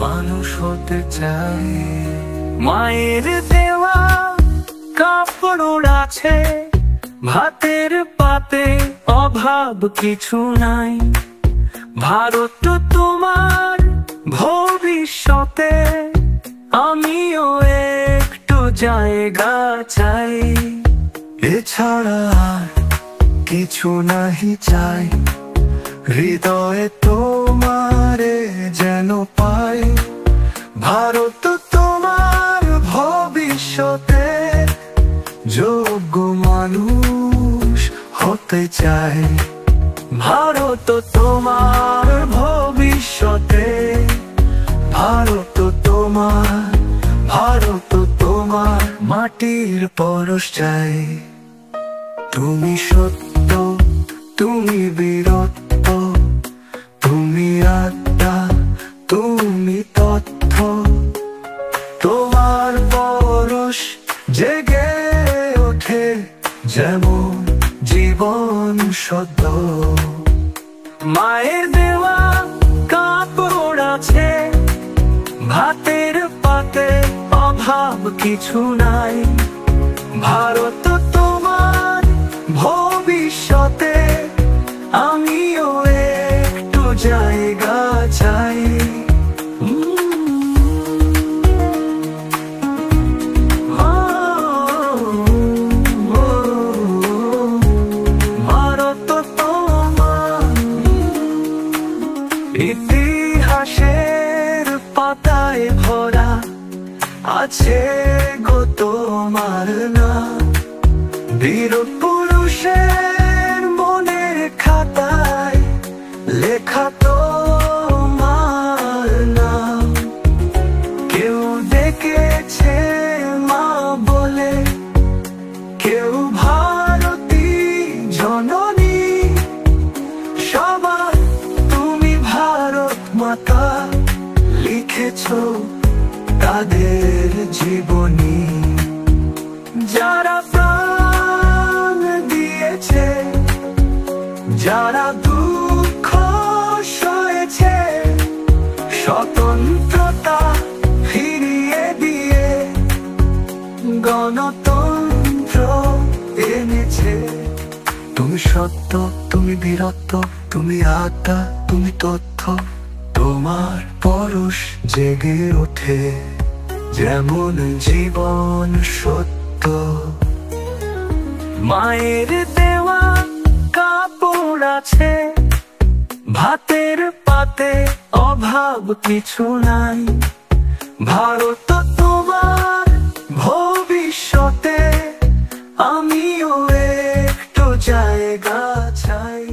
মানুষ হতে চাই। মায়ের দেওয়া কাপড় আছে, ভাতের পাতে অভাব কিছু নাই। ভারত তোমার ভবিষ্যতে, আমিও একটু জায়গা চাই। এছাড়া আর কিছু নাহি চাই, হৃদয়ে তোমারে যেন পাই। ভারত তোমার ভবিষ্যতে, যোগ্য মানুষ হতে চাই। ভারত তোমার ভবিষ্যতে, ভারত তোমার, ভারত তোমার মাটির পরশ চাই। তুমি সত্য, তুমি বীরত্ব, তুমি আত্মা, তুমি তথ্য। তোমার পরশ জেগে ওঠে যেমন জীবন সদ্য। মায়ের দেওয়া কাপড় আছে, ভাতের পাতে অভাব কিছু নাই। ভারত তোমার ভবিষ্যতে, আমিও একটু জায়গা চাই। ভারত তোমার ইতিহাসের পাতায় ভরা আছে গো তোমার নাম। বীর পুরুষের মনের খাতায় লেখা তোমার নাম। কেউ ডেকেছে মা বলে, কেউ ভারতী জননী। সবার তুমি ভারত মাতা, লিখেছ তাদের জীবনী। যারা প্রাণ দিয়েছে, যারা দুঃখ সয়েছে, স্বতন্ত্রতা ফিরিয়ে দিয়ে গণতন্ত্র এনেছে। তুমি সত্য, তুমি বীরত্ব, তুমি আত্মা, তুমি তথ্য। তোমার পরশ জেগে ওঠে যেমন জীবন সত্য। মায়ের দেওয়া কাপড় আছে, ভাতের পাতে অভাব কিছু নাই। ভারত তোমার ভবিষ্যতে, আমিও একটু জায়গা চাই।